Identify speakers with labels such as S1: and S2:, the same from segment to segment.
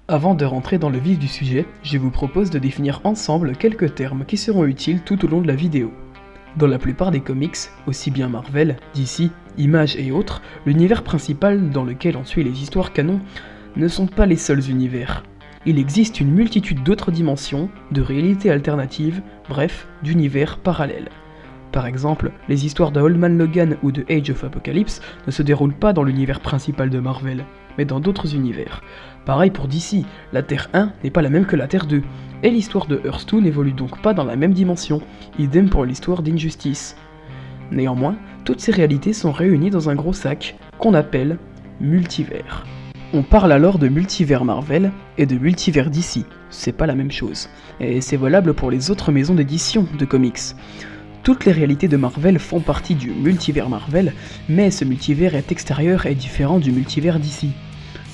S1: Avant de rentrer dans le vif du sujet, je vous propose de définir ensemble quelques termes qui seront utiles tout au long de la vidéo. Dans la plupart des comics, aussi bien Marvel, DC, Image et autres, l'univers principal dans lequel on suit les histoires canon ne sont pas les seuls univers. Il existe une multitude d'autres dimensions, de réalités alternatives, bref, d'univers parallèles. Par exemple, les histoires de Old Man Logan ou de Age of Apocalypse ne se déroulent pas dans l'univers principal de Marvel, mais dans d'autres univers. Pareil pour DC, la Terre 1 n'est pas la même que la Terre 2, et l'histoire de Earth 2 n'évolue donc pas dans la même dimension, idem pour l'histoire d'Injustice. Néanmoins, toutes ces réalités sont réunies dans un gros sac, qu'on appelle multivers. On parle alors de multivers Marvel et de multivers DC, c'est pas la même chose, et c'est valable pour les autres maisons d'édition de comics. Toutes les réalités de Marvel font partie du multivers Marvel, mais ce multivers est extérieur et différent du multivers DC.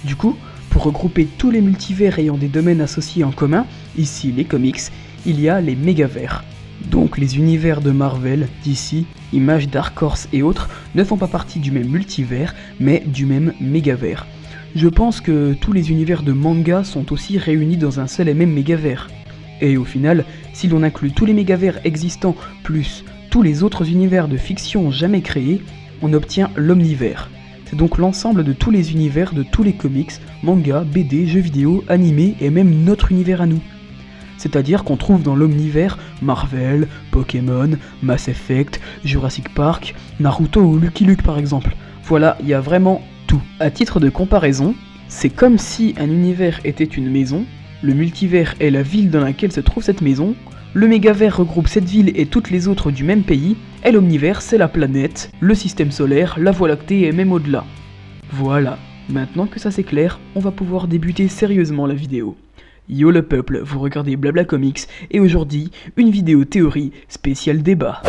S1: Du coup, pour regrouper tous les multivers ayant des domaines associés en commun, ici les comics, il y a les mégavers. Donc les univers de Marvel, DC, Image, Dark Horse et autres ne font pas partie du même multivers, mais du même mégavers. Je pense que tous les univers de manga sont aussi réunis dans un seul et même mégavers. Et au final, si l'on inclut tous les mégavers existants plus tous les autres univers de fiction jamais créés, on obtient l'omnivers. C'est donc l'ensemble de tous les univers de tous les comics, mangas, BD, jeux vidéo, animés et même notre univers à nous. C'est-à-dire qu'on trouve dans l'omnivers Marvel, Pokémon, Mass Effect, Jurassic Park, Naruto ou Lucky Luke par exemple. Voilà, il y a vraiment tout. À titre de comparaison, c'est comme si un univers était une maison, le multivers est la ville dans laquelle se trouve cette maison, le mégavers regroupe cette ville et toutes les autres du même pays, et l'omnivers c'est la planète, le système solaire, la Voie lactée et même au-delà. Voilà, maintenant que ça c'est clair, on va pouvoir débuter sérieusement la vidéo. Yo le peuple, vous regardez Blabla Comics, et aujourd'hui, une vidéo théorie spéciale débat.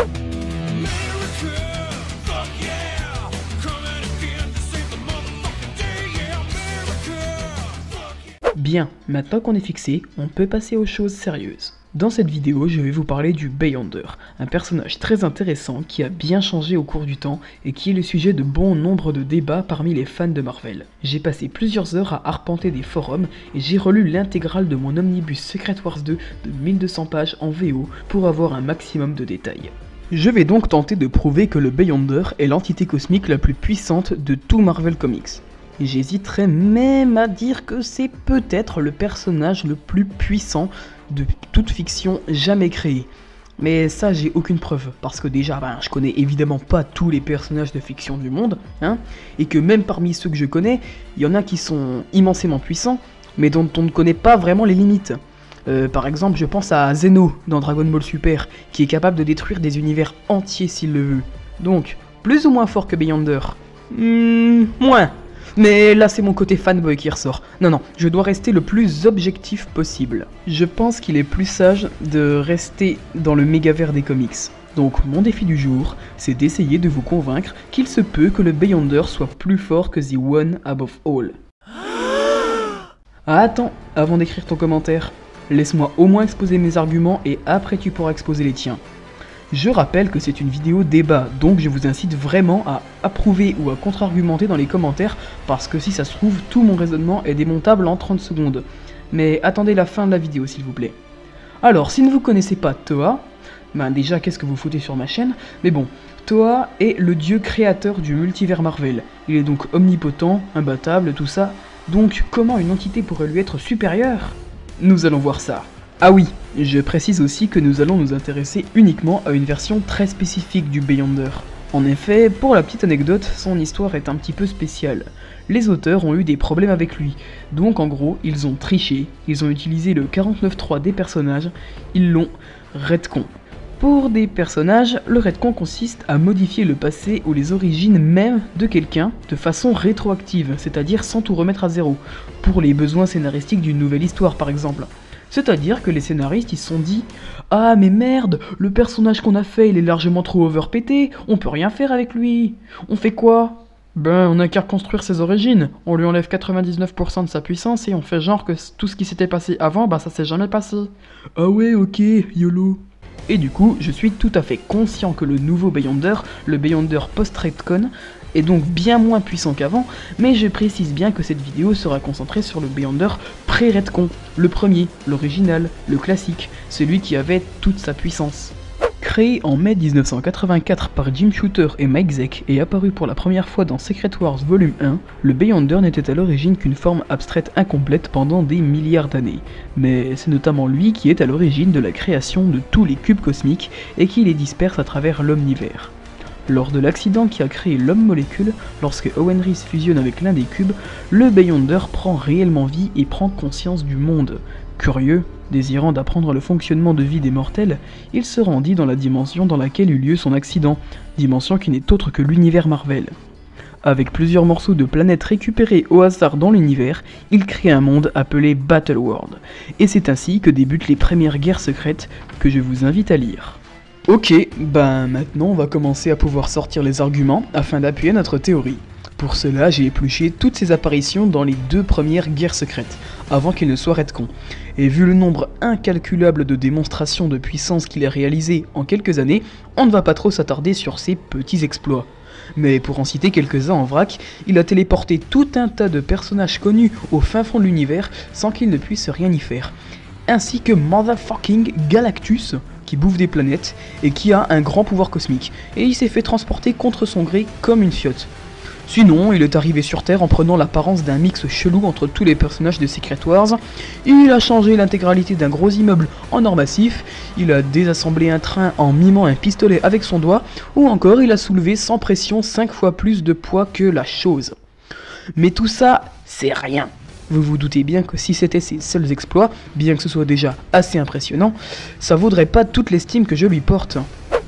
S1: Bien, maintenant qu'on est fixé, on peut passer aux choses sérieuses. Dans cette vidéo, je vais vous parler du Beyonder, un personnage très intéressant qui a bien changé au cours du temps et qui est le sujet de bon nombre de débats parmi les fans de Marvel. J'ai passé plusieurs heures à arpenter des forums et j'ai relu l'intégrale de mon omnibus Secret Wars 2 de 1200 pages en VO pour avoir un maximum de détails. Je vais donc tenter de prouver que le Beyonder est l'entité cosmique la plus puissante de tout Marvel Comics. Et j'hésiterais même à dire que c'est peut-être le personnage le plus puissant de toute fiction jamais créée. Mais ça j'ai aucune preuve, parce que déjà je connais évidemment pas tous les personnages de fiction du monde, et que même parmi ceux que je connais, il y en a qui sont immensément puissants, mais dont on ne connaît pas vraiment les limites. Par exemple, je pense à Zeno dans Dragon Ball Super, qui est capable de détruire des univers entiers s'il le veut. Donc, plus ou moins fort que Beyonder? Moins. Mais là c'est mon côté fanboy qui ressort. Non, je dois rester le plus objectif possible. Je pense qu'il est plus sage de rester dans le mégavers des comics. Donc mon défi du jour, c'est d'essayer de vous convaincre qu'il se peut que le Beyonder soit plus fort que The One Above All. Ah, attends, avant d'écrire ton commentaire, laisse-moi au moins exposer mes arguments et après tu pourras exposer les tiens. Je rappelle que c'est une vidéo débat, donc je vous incite vraiment à approuver ou à contre-argumenter dans les commentaires, parce que si ça se trouve, tout mon raisonnement est démontable en 30 secondes. Mais attendez la fin de la vidéo s'il vous plaît. Alors, si ne vous connaissez pas Toa, déjà qu'est-ce que vous foutez sur ma chaîne? Mais bon, Toa est le dieu créateur du multivers Marvel. Il est donc omnipotent, imbattable, tout ça. Donc comment une entité pourrait lui être supérieure? Nous allons voir ça. Ah oui, je précise aussi que nous allons nous intéresser uniquement à une version très spécifique du Beyonder. En effet, pour la petite anecdote, son histoire est un petit peu spéciale. Les auteurs ont eu des problèmes avec lui, donc en gros, ils ont triché, ils ont utilisé le 49.3 des personnages, ils l'ont retcon. Pour des personnages, le retcon consiste à modifier le passé ou les origines même de quelqu'un de façon rétroactive, c'est-à-dire sans tout remettre à zéro, pour les besoins scénaristiques d'une nouvelle histoire par exemple. C'est-à-dire que les scénaristes ils se sont dit « Ah mais merde, le personnage qu'on a fait il est largement trop overpété, on peut rien faire avec lui. On fait quoi ? On a qu'à reconstruire ses origines, on lui enlève 99% de sa puissance et on fait genre que tout ce qui s'était passé avant, ça s'est jamais passé. Ah ouais ok, YOLO. » Et du coup, je suis tout à fait conscient que le nouveau Beyonder, le Beyonder post-retcon, est donc bien moins puissant qu'avant, mais je précise bien que cette vidéo sera concentrée sur le Beyonder pré-Redcon, le premier, l'original, le classique, celui qui avait toute sa puissance. Créé en mai 1984 par Jim Shooter et Mike Zeck et apparu pour la première fois dans Secret Wars Volume 1, le Beyonder n'était à l'origine qu'une forme abstraite incomplète pendant des milliards d'années. Mais c'est notamment lui qui est à l'origine de la création de tous les cubes cosmiques et qui les disperse à travers l'omnivers. Lors de l'accident qui a créé l'homme-molécule, lorsque Owen Reese fusionne avec l'un des cubes, le Beyonder prend réellement vie et prend conscience du monde. Curieux, désirant d'apprendre le fonctionnement de vie des mortels, il se rendit dans la dimension dans laquelle eut lieu son accident, dimension qui n'est autre que l'univers Marvel. Avec plusieurs morceaux de planètes récupérés au hasard dans l'univers, il crée un monde appelé Battleworld, et c'est ainsi que débutent les premières guerres secrètes que je vous invite à lire. Ok, maintenant on va commencer à pouvoir sortir les arguments afin d'appuyer notre théorie. Pour cela, j'ai épluché toutes ses apparitions dans les 2 premières guerres secrètes, avant qu'il ne soit Redcon. Et vu le nombre incalculable de démonstrations de puissance qu'il a réalisées en quelques années, on ne va pas trop s'attarder sur ses petits exploits. Mais pour en citer quelques-uns en vrac, il a téléporté tout un tas de personnages connus au fin fond de l'univers sans qu'ils ne puissent rien y faire. Ainsi que motherfucking Galactus, qui bouffe des planètes et qui a un grand pouvoir cosmique, et il s'est fait transporter contre son gré comme une fiotte. Sinon, il est arrivé sur Terre en prenant l'apparence d'un mix chelou entre tous les personnages de Secret Wars, il a changé l'intégralité d'un gros immeuble en or massif, il a désassemblé un train en mimant un pistolet avec son doigt, ou encore il a soulevé sans pression 5 fois plus de poids que la chose. Mais tout ça, c'est rien. Vous vous doutez bien que si c'était ses seuls exploits, bien que ce soit déjà assez impressionnant, ça vaudrait pas toute l'estime que je lui porte.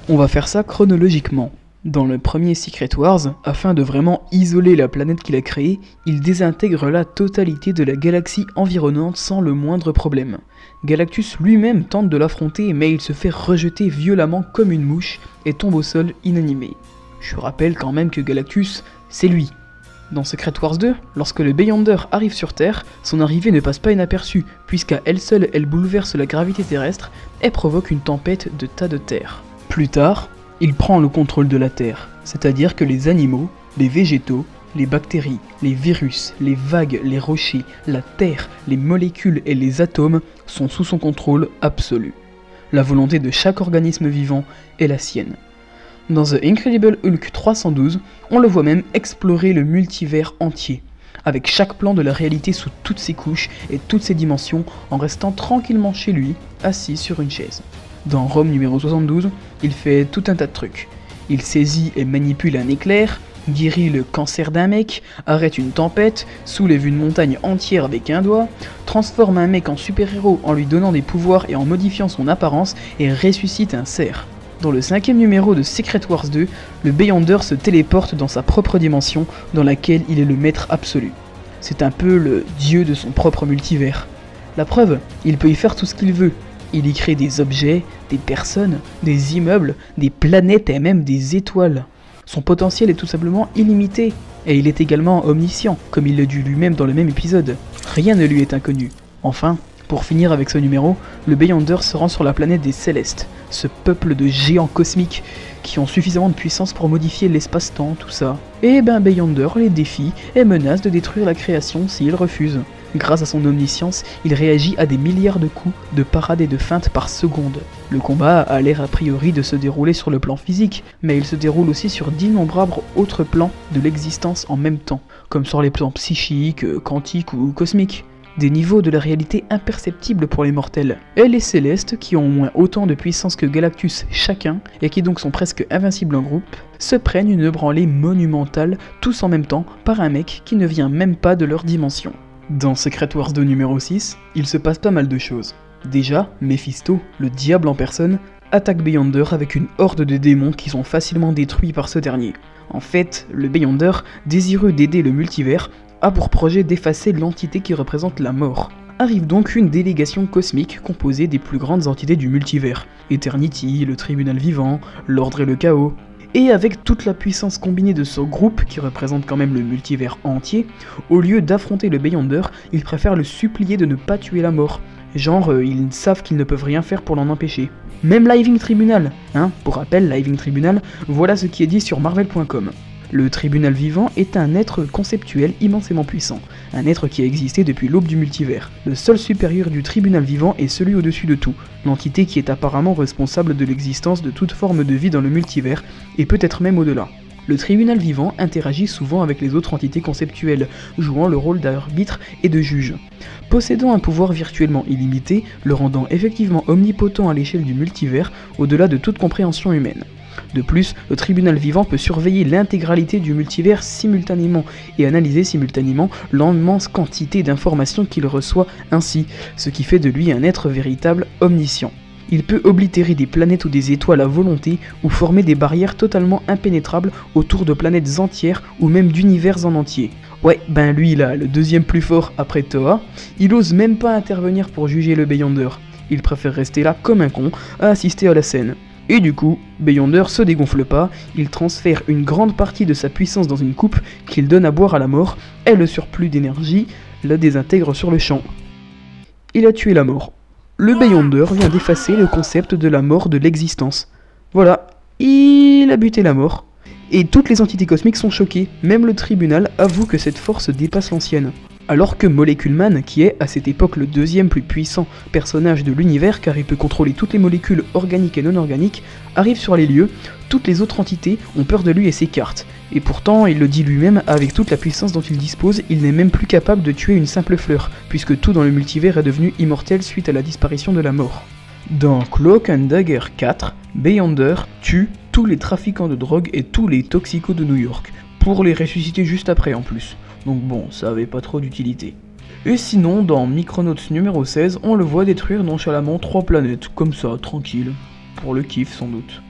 S1: On va faire ça chronologiquement. Dans le premier Secret Wars, afin de vraiment isoler la planète qu'il a créée, il désintègre la totalité de la galaxie environnante sans le moindre problème. Galactus lui-même tente de l'affronter, mais il se fait rejeter violemment comme une mouche et tombe au sol inanimé. Je rappelle quand même que Galactus, c'est lui. Dans Secret Wars 2, lorsque le Beyonder arrive sur Terre, son arrivée ne passe pas inaperçue, puisqu'à elle seule elle bouleverse la gravité terrestre et provoque une tempête de tas de terre. Plus tard, il prend le contrôle de la Terre, c'est-à-dire que les animaux, les végétaux, les bactéries, les virus, les vagues, les rochers, la Terre, les molécules et les atomes sont sous son contrôle absolu. La volonté de chaque organisme vivant est la sienne. Dans The Incredible Hulk 312, on le voit même explorer le multivers entier, avec chaque plan de la réalité sous toutes ses couches et toutes ses dimensions en restant tranquillement chez lui, assis sur une chaise. Dans Rome numéro 72, il fait tout un tas de trucs. Il saisit et manipule un éclair, guérit le cancer d'un mec, arrête une tempête, soulève une montagne entière avec un doigt, transforme un mec en super-héros en lui donnant des pouvoirs et en modifiant son apparence, et ressuscite un cerf. Dans le 5e numéro de Secret Wars 2, le Beyonder se téléporte dans sa propre dimension, dans laquelle il est le maître absolu. C'est un peu le dieu de son propre multivers. La preuve, il peut y faire tout ce qu'il veut. Il y crée des objets, des personnes, des immeubles, des planètes et même des étoiles. Son potentiel est tout simplement illimité, et il est également omniscient, comme il le dit lui-même dans le même épisode. Rien ne lui est inconnu. Enfin, pour finir avec ce numéro, le Beyonder se rend sur la planète des Célestes, ce peuple de géants cosmiques qui ont suffisamment de puissance pour modifier l'espace-temps, tout ça. Et Beyonder les défie et menace de détruire la création s'ils refusent. Grâce à son omniscience, il réagit à des milliards de coups, de parades et de feintes par seconde. Le combat a l'air a priori de se dérouler sur le plan physique, mais il se déroule aussi sur d'innombrables autres plans de l'existence en même temps, comme sur les plans psychiques, quantiques ou cosmiques. Des niveaux de la réalité imperceptibles pour les mortels. Et les Célestes, qui ont au moins autant de puissance que Galactus chacun, et qui donc sont presque invincibles en groupe, se prennent une branlée monumentale, tous en même temps, par un mec qui ne vient même pas de leur dimension. Dans Secret Wars 2 numéro 6, il se passe pas mal de choses. Déjà, Mephisto, le diable en personne, attaque Beyonder avec une horde de démons qui sont facilement détruits par ce dernier. En fait, le Beyonder, désireux d'aider le multivers, a pour projet d'effacer l'entité qui représente la mort. Arrive donc une délégation cosmique composée des plus grandes entités du multivers, Eternity, le Tribunal Vivant, l'Ordre et le Chaos. Et avec toute la puissance combinée de ce groupe, qui représente quand même le multivers entier, au lieu d'affronter le Beyonder, ils préfèrent le supplier de ne pas tuer la mort. Genre, ils savent qu'ils ne peuvent rien faire pour l'en empêcher. Même Living Tribunal, pour rappel, Living Tribunal, voilà ce qui est dit sur Marvel.com. Le tribunal vivant est un être conceptuel immensément puissant, un être qui a existé depuis l'aube du multivers. Le seul supérieur du tribunal vivant est celui au-dessus de tout, l'entité qui est apparemment responsable de l'existence de toute forme de vie dans le multivers, et peut-être même au-delà. Le tribunal vivant interagit souvent avec les autres entités conceptuelles, jouant le rôle d'arbitre et de juge. Possédant un pouvoir virtuellement illimité, le rendant effectivement omnipotent à l'échelle du multivers, au-delà de toute compréhension humaine. De plus, le tribunal vivant peut surveiller l'intégralité du multivers simultanément et analyser simultanément l'immense quantité d'informations qu'il reçoit ainsi, ce qui fait de lui un être véritable omniscient. Il peut oblitérer des planètes ou des étoiles à volonté ou former des barrières totalement impénétrables autour de planètes entières ou même d'univers en entier. Ouais, ben lui là, le deuxième plus fort après Toa, il ose même pas intervenir pour juger le Beyonder. Il préfère rester là comme un con à assister à la scène. Et du coup, Beyonder se dégonfle pas, il transfère une grande partie de sa puissance dans une coupe qu'il donne à boire à la mort, et le surplus d'énergie la désintègre sur le champ. Il a tué la mort. Le Beyonder vient d'effacer le concept de la mort de l'existence. Voilà, il a buté la mort. Et toutes les entités cosmiques sont choquées, même le tribunal avoue que cette force dépasse l'ancienne. Alors que Molecule Man, qui est à cette époque le deuxième plus puissant personnage de l'univers car il peut contrôler toutes les molécules organiques et non organiques, arrive sur les lieux, toutes les autres entités ont peur de lui et s'écartent. Et pourtant, il le dit lui-même, avec toute la puissance dont il dispose, il n'est même plus capable de tuer une simple fleur, puisque tout dans le multivers est devenu immortel suite à la disparition de la mort. Dans Cloak and Dagger 4, Beyonder tue tous les trafiquants de drogue et tous les toxicos de New York, pour les ressusciter juste après en plus. Donc bon, ça avait pas trop d'utilité. Et sinon, dans Micronauts numéro 16, on le voit détruire nonchalamment 3 planètes, comme ça, tranquille. Pour le kiff sans doute.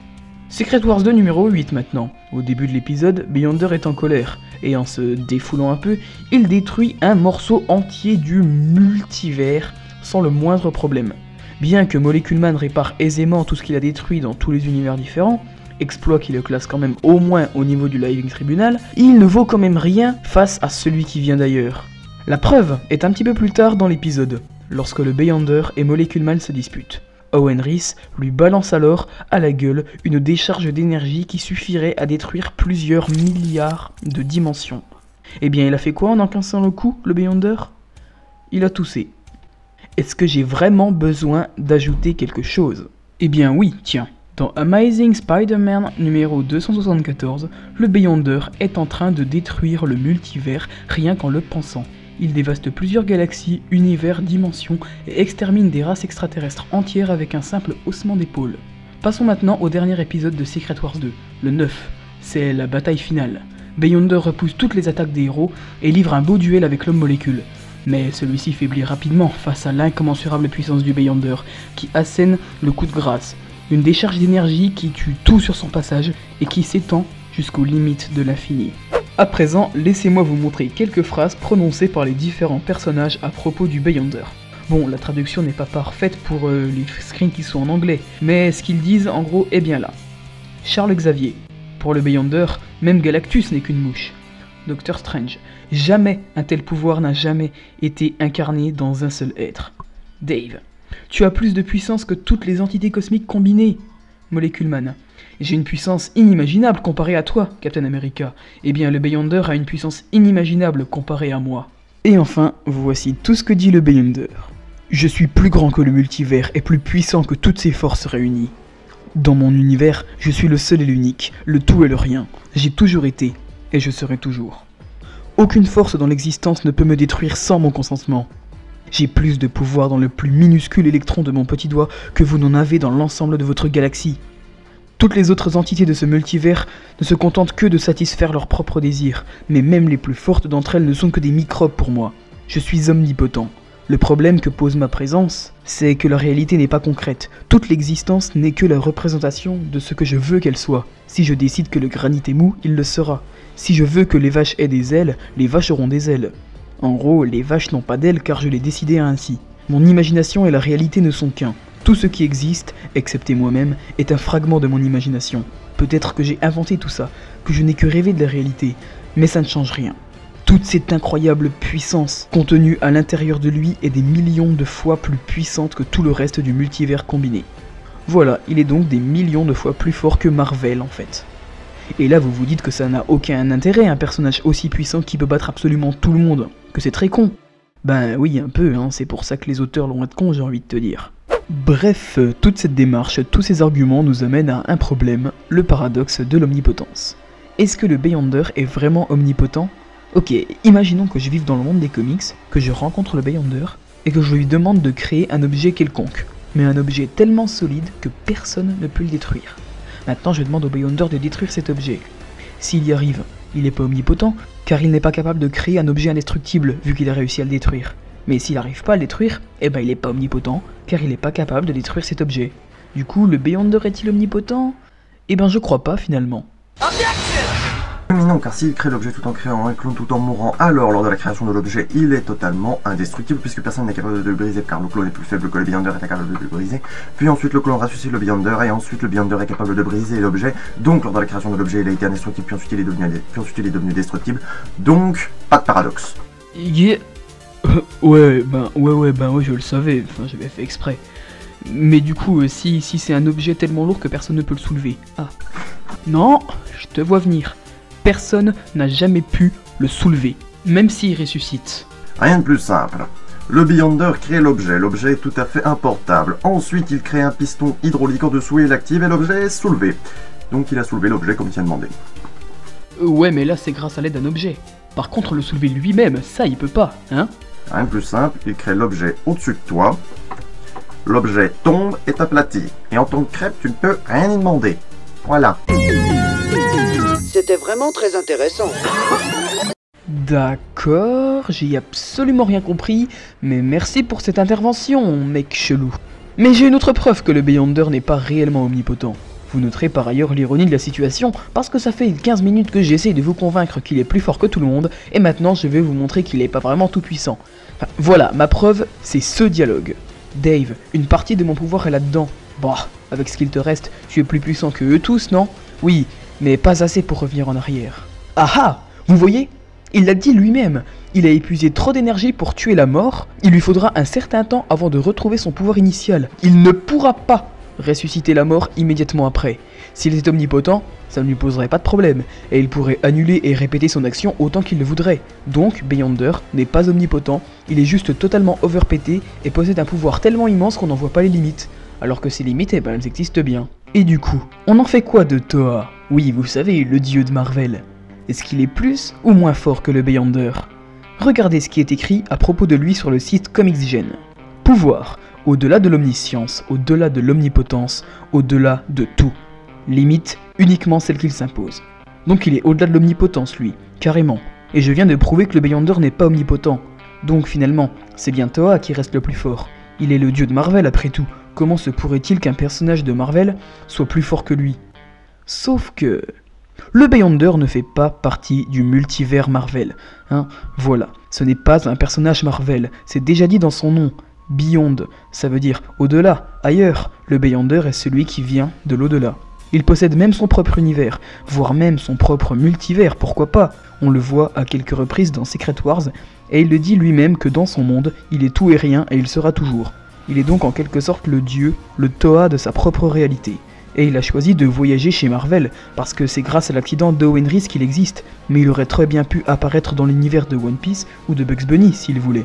S1: Secret Wars 2 numéro 8 maintenant. Au début de l'épisode, Beyonder est en colère, et en se défoulant un peu, il détruit un morceau entier du multivers, sans le moindre problème. Bien que Molecule Man répare aisément tout ce qu'il a détruit dans tous les univers différents, exploit qui le classe quand même au moins au niveau du Living Tribunal, il ne vaut quand même rien face à celui qui vient d'ailleurs. La preuve est un petit peu plus tard dans l'épisode, lorsque le Beyonder et Molecule Man se disputent. Owen Reese lui balance alors à la gueule une décharge d'énergie qui suffirait à détruire plusieurs milliards de dimensions. Eh bien il a fait quoi en encaissant le coup, le Beyonder? Il a toussé. Est-ce que j'ai vraiment besoin d'ajouter quelque chose? Eh bien oui, tiens. Dans Amazing Spider-Man numéro 274, le Beyonder est en train de détruire le multivers rien qu'en le pensant. Il dévaste plusieurs galaxies, univers, dimensions et extermine des races extraterrestres entières avec un simple haussement d'épaule. Passons maintenant au dernier épisode de Secret Wars 2, le 9. C'est la bataille finale. Beyonder repousse toutes les attaques des héros et livre un beau duel avec l'homme molécule. Mais celui-ci faiblit rapidement face à l'incommensurable puissance du Beyonder qui assène le coup de grâce. Une décharge d'énergie qui tue tout sur son passage et qui s'étend jusqu'aux limites de l'infini. À présent, laissez-moi vous montrer quelques phrases prononcées par les différents personnages à propos du Beyonder. Bon, la traduction n'est pas parfaite pour les screens qui sont en anglais, mais ce qu'ils disent en gros est bien là. Charles Xavier. Pour le Beyonder, même Galactus n'est qu'une mouche. Doctor Strange. Jamais un tel pouvoir n'a jamais été incarné dans un seul être. Dave. Tu as plus de puissance que toutes les entités cosmiques combinées. Molecule Man. J'ai une puissance inimaginable comparée à toi, Captain America. Eh bien, le Beyonder a une puissance inimaginable comparée à moi. Et enfin, voici tout ce que dit le Beyonder. Je suis plus grand que le multivers et plus puissant que toutes ses forces réunies. Dans mon univers, je suis le seul et l'unique, le tout et le rien. J'ai toujours été, et je serai toujours. Aucune force dans l'existence ne peut me détruire sans mon consentement. J'ai plus de pouvoir dans le plus minuscule électron de mon petit doigt que vous n'en avez dans l'ensemble de votre galaxie. Toutes les autres entités de ce multivers ne se contentent que de satisfaire leurs propres désirs, mais même les plus fortes d'entre elles ne sont que des microbes pour moi. Je suis omnipotent. Le problème que pose ma présence, c'est que la réalité n'est pas concrète. Toute l'existence n'est que la représentation de ce que je veux qu'elle soit. Si je décide que le granit est mou, il le sera. Si je veux que les vaches aient des ailes, les vaches auront des ailes. En gros, les vaches n'ont pas d'ailes car je l'ai décidé ainsi. Mon imagination et la réalité ne sont qu'un. Tout ce qui existe, excepté moi-même, est un fragment de mon imagination. Peut-être que j'ai inventé tout ça, que je n'ai que rêvé de la réalité, mais ça ne change rien. Toute cette incroyable puissance contenue à l'intérieur de lui est des millions de fois plus puissante que tout le reste du multivers combiné. Voilà, il est donc des millions de fois plus fort que Marvel en fait. Et là vous vous dites que ça n'a aucun intérêt, un personnage aussi puissant qui peut battre absolument tout le monde, que c'est très con. Ben oui, un peu, hein, c'est pour ça que les auteurs l'ont être con, j'ai envie de te dire. Bref, toute cette démarche, tous ces arguments nous amènent à un problème, le paradoxe de l'omnipotence. Est-ce que le Beyonder est vraiment omnipotent? Ok, imaginons que je vive dans le monde des comics, que je rencontre le Beyonder, et que je lui demande de créer un objet quelconque, mais un objet tellement solide que personne ne peut le détruire. Maintenant je demande au Beyonder de détruire cet objet. S'il y arrive, il n'est pas omnipotent, car il n'est pas capable de créer un objet indestructible vu qu'il a réussi à le détruire. Mais s'il n'arrive pas à le détruire, eh ben il n'est pas omnipotent, car il n'est pas capable de détruire cet objet. Du coup, le Beyonder est-il omnipotent? Eh ben je crois pas finalement.
S2: Mais non, car s'il crée l'objet tout en créant un clone tout en mourant, alors lors de la création de l'objet, il est totalement indestructible puisque personne n'est capable de le briser car le clone est plus faible que le Beyonder est incapable de le briser. Puis ensuite le clone ressuscite le Beyonder et ensuite le Beyonder est capable de briser l'objet. Donc lors de la création de l'objet, il a été indestructible puis ensuite il est devenu destructible. Donc pas de paradoxe.
S1: Yeah. Ouais, je le savais, enfin j'avais fait exprès. Mais du coup, si c'est un objet tellement lourd que personne ne peut le soulever. Ah. Non, je te vois venir. Personne n'a jamais pu le soulever, même s'il ressuscite.
S2: Rien de plus simple. Le Beyonder crée l'objet est tout à fait importable. Ensuite, il crée un piston hydraulique en dessous et l'active et l'objet est soulevé. Donc il a soulevé l'objet comme il a demandé.
S1: Ouais, mais là c'est grâce à l'aide d'un objet. Par contre, le soulever lui-même, ça il peut pas, hein?
S2: Rien de plus simple, il crée l'objet au-dessus de toi. L'objet tombe et t'aplatit. Et en tant que crêpe, tu ne peux rien y demander. Voilà.
S3: C'était vraiment très intéressant.
S1: D'accord, j'ai absolument rien compris, mais merci pour cette intervention, mec chelou. Mais j'ai une autre preuve que le Beyonder n'est pas réellement omnipotent. Vous noterez par ailleurs l'ironie de la situation, parce que ça fait 15 minutes que j'essaie de vous convaincre qu'il est plus fort que tout le monde, et maintenant je vais vous montrer qu'il n'est pas vraiment tout puissant. Enfin, voilà, ma preuve, c'est ce dialogue. Dave, une partie de mon pouvoir est là-dedans. Bah, avec ce qu'il te reste, tu es plus puissant que eux tous, non? Oui, mais pas assez pour revenir en arrière. Ah ah! Vous voyez? Il l'a dit lui-même, il a épuisé trop d'énergie pour tuer la mort, il lui faudra un certain temps avant de retrouver son pouvoir initial. Il ne pourra pas ressusciter la mort immédiatement après. S'il était omnipotent, ça ne lui poserait pas de problème, et il pourrait annuler et répéter son action autant qu'il le voudrait. Donc, Beyonder n'est pas omnipotent, il est juste totalement overpété et possède un pouvoir tellement immense qu'on n'en voit pas les limites. Alors que ces limites, eh ben, elles existent bien. Et du coup, on en fait quoi de Toa? Oui, vous savez, le dieu de Marvel. Est-ce qu'il est plus ou moins fort que le Beyonder? Regardez ce qui est écrit à propos de lui sur le site ComicsGen. Pouvoir, au-delà de l'omniscience, au-delà de l'omnipotence, au-delà de tout. Limite uniquement celle qu'il s'impose. Donc il est au-delà de l'omnipotence lui, carrément. Et je viens de prouver que le Beyonder n'est pas omnipotent. Donc finalement, c'est bien Toa qui reste le plus fort. Il est le dieu de Marvel après tout. Comment se pourrait-il qu'un personnage de Marvel soit plus fort que lui? Sauf que... le Beyonder ne fait pas partie du multivers Marvel. Hein, voilà, ce n'est pas un personnage Marvel, c'est déjà dit dans son nom. Beyond, ça veut dire au-delà, ailleurs. Le Beyonder est celui qui vient de l'au-delà. Il possède même son propre univers, voire même son propre multivers, pourquoi pas? On le voit à quelques reprises dans Secret Wars, et il le dit lui-même que dans son monde, il est tout et rien et il sera toujours. Il est donc en quelque sorte le dieu, le Toa de sa propre réalité. Et il a choisi de voyager chez Marvel, parce que c'est grâce à l'accident d'Owen Reese qu'il existe, mais il aurait très bien pu apparaître dans l'univers de One Piece ou de Bugs Bunny s'il voulait.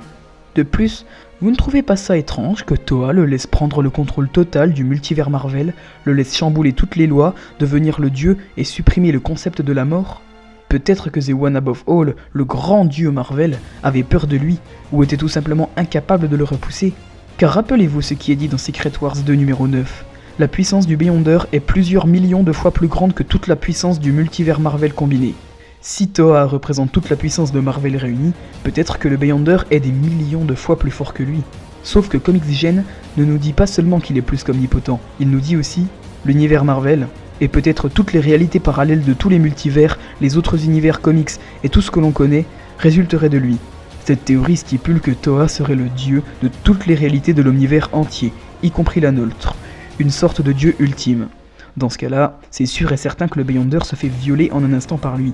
S1: De plus, vous ne trouvez pas ça étrange que Toa le laisse prendre le contrôle total du multivers Marvel, le laisse chambouler toutes les lois, devenir le dieu et supprimer le concept de la mort? Peut-être que The One Above All, le grand dieu Marvel, avait peur de lui, ou était tout simplement incapable de le repousser. Car rappelez-vous ce qui est dit dans Secret Wars 2 numéro 9. La puissance du Beyonder est plusieurs millions de fois plus grande que toute la puissance du multivers Marvel combiné. Si Toa représente toute la puissance de Marvel réunie, peut-être que le Beyonder est des millions de fois plus fort que lui. Sauf que ComicsGen ne nous dit pas seulement qu'il est plus qu'omnipotent, il nous dit aussi l'univers Marvel, et peut-être toutes les réalités parallèles de tous les multivers, les autres univers comics et tout ce que l'on connaît, résulteraient de lui. Cette théorie stipule que Toa serait le dieu de toutes les réalités de l'univers entier, y compris la nôtre, une sorte de dieu ultime. Dans ce cas-là, c'est sûr et certain que le Beyonder se fait violer en un instant par lui.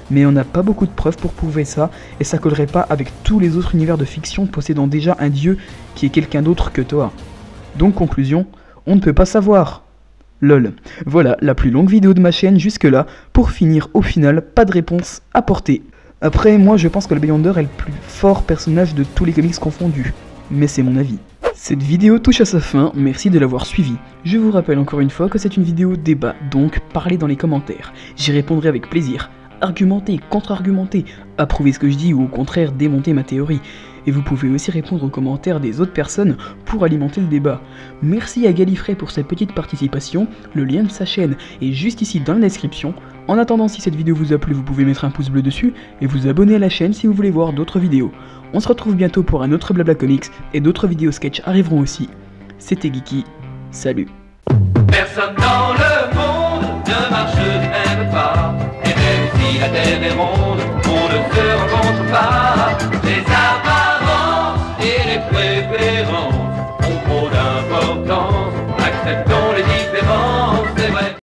S1: Mais on n'a pas beaucoup de preuves pour prouver ça, et ça collerait pas avec tous les autres univers de fiction possédant déjà un dieu qui est quelqu'un d'autre que Toa. Donc conclusion, on ne peut pas savoir. Lol. Voilà, la plus longue vidéo de ma chaîne jusque-là. Pour finir, au final, pas de réponse apportée. Après, moi je pense que le Beyonder est le plus fort personnage de tous les comics confondus. Mais c'est mon avis. Cette vidéo touche à sa fin, merci de l'avoir suivie. Je vous rappelle encore une fois que c'est une vidéo débat, donc parlez dans les commentaires. J'y répondrai avec plaisir. Argumenter, contre-argumenter, approuver ce que je dis ou au contraire démonter ma théorie. Et vous pouvez aussi répondre aux commentaires des autres personnes pour alimenter le débat. Merci à Gallifrey pour sa petite participation, le lien de sa chaîne est juste ici dans la description. En attendant, si cette vidéo vous a plu, vous pouvez mettre un pouce bleu dessus et vous abonner à la chaîne si vous voulez voir d'autres vidéos. On se retrouve bientôt pour un autre Blabla Comics et d'autres vidéos sketch arriveront aussi. C'était Geeky, salut.
S4: Personne dans le monde ne marche du même pas, et même si la terre est ronde.